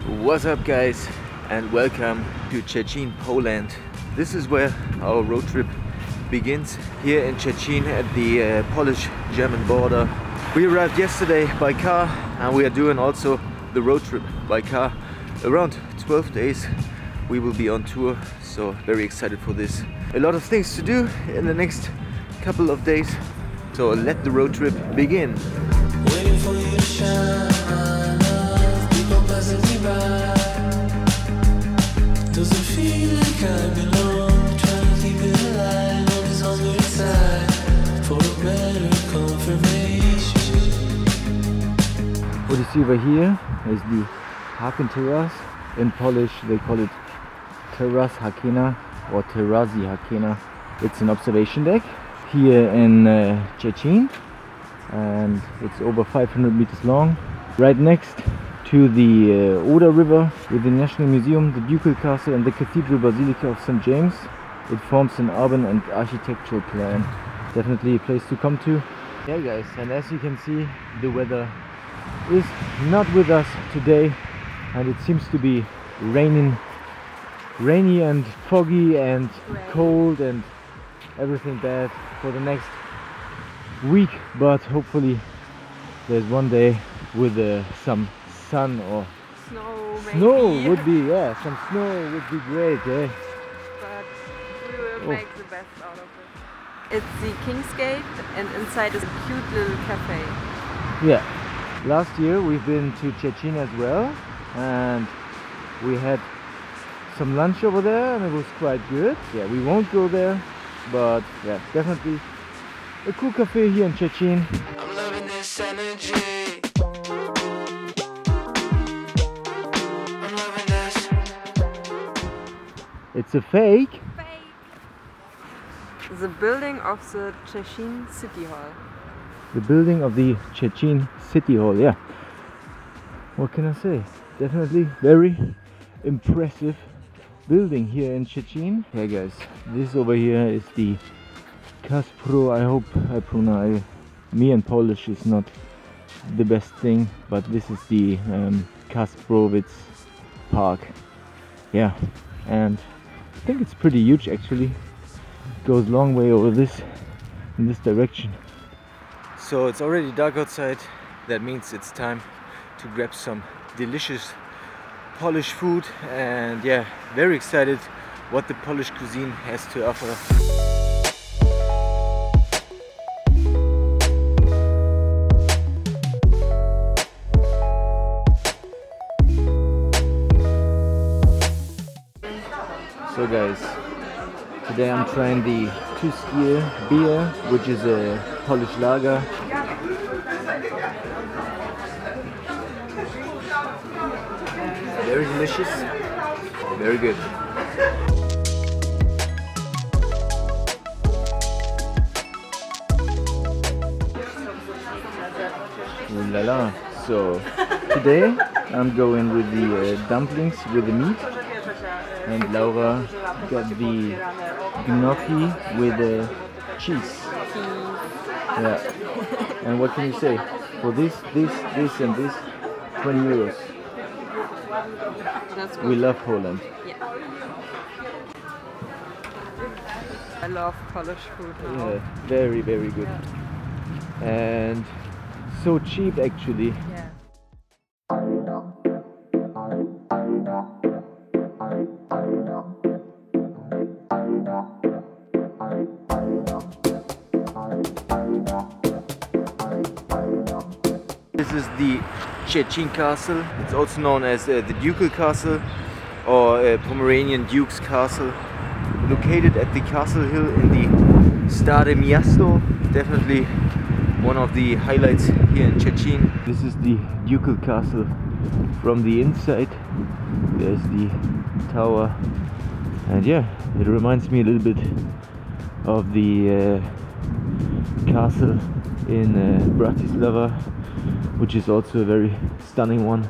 What's up guys, and welcome to Szczecin, Poland. This is where our road trip begins, here in Szczecin at the Polish-German border. We arrived yesterday by car and we are doing also the road trip by car. Around 12 days we will be on tour, so very excited for this. A lot of things to do in the next couple of days, so let the road trip begin. Waiting for you to shine, people passing me by. Does it feel like I belong? Trying to keep it alive on this hungry side for a better confirmation. What you see over here is the Haken Terrace. In Polish they call it Terrace Hakena or Terrazi Hakena. It's an observation deck here in Szczecin, and it's over 500 meters long, right next to the Oder River with the National Museum, the Ducal Castle and the Cathedral Basilica of St. James. It forms an urban and architectural plan. Definitely a place to come to. Yeah guys, and as you can see, the weather is not with us today, and it seems to be rainy and foggy and cold and everything bad for the next week, but hopefully there's one day with some sun or snow maybe. Snow would be, yeah, some snow would be great, eh? But we will make the best out of it. It's the King's Gate and inside is a cute little cafe. Yeah, last year we've been to Szczecin as well, and we had some lunch over there and it was quite good. Yeah, we won't go there, but yeah, definitely a cool cafe here in Szczecin. I'm loving this energy. I'm loving this. It's a fake. The building of the Szczecin City Hall. The building of the Szczecin City Hall, yeah. What can I say? Definitely very impressive building here in Szczecin. Yeah guys, this over here is the Kasprowicz. I hope I pronounce me, and Polish is not the best thing, but this is the Kasprowicz Park. Yeah, and I think it's pretty huge actually. It goes a long way over this in this direction. So it's already dark outside. That means it's time to grab some delicious Polish food, and yeah, very excited what the Polish cuisine has to offer. So guys, today I'm trying the Tuskier beer, which is a Polish lager. Very delicious, very good. Ooh la la. So today I'm going with the dumplings with the meat, and Laura got the gnocchi with the cheese. Yeah. And what can you say? For this and this, 20 euros. That's good. We love Poland. Yeah. I love Polish food now. Yeah, very good. And so cheap actually. Yeah. This is the Szczecin Castle. It's also known as the Ducal Castle or Pomeranian Duke's Castle. Located at the Castle Hill in the Stare Miasto. Definitely one of the highlights here in Szczecin. This is the Ducal Castle from the inside. There's the tower, and yeah, it reminds me a little bit of the castle in Bratislava, which is also a very stunning one.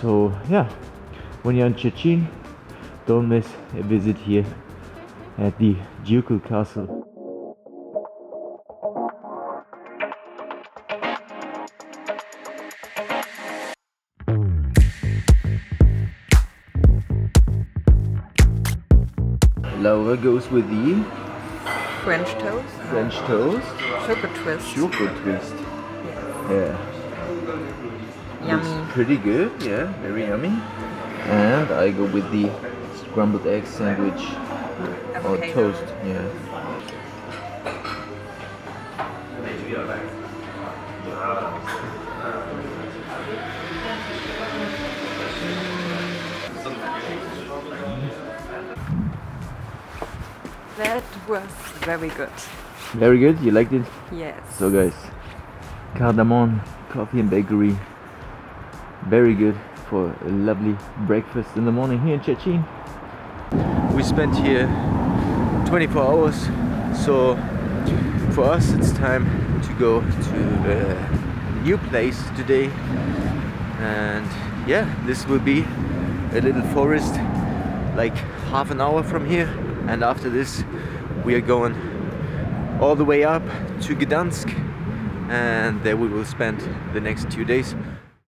So yeah, when you're in Szczecin, don't miss a visit here at the Ducal Castle. Laura goes with the French toast. French toast. Sugar twist. Sugar twist. Yeah. Yummy. Looks pretty good, yeah, very yummy. And I go with the scrambled egg sandwich or Avocado. toast, yeah. That was very good. Very good, you liked it? Yes. So guys, Kardamon Coffee and Bakery, very good for a lovely breakfast in the morning here in Szczecin. We spent here 24 hours, so for us it's time to go to a new place today. And yeah, this will be a little forest like half an hour from here, and after this we are going all the way up to Gdansk, and there we will spend the next 2 days.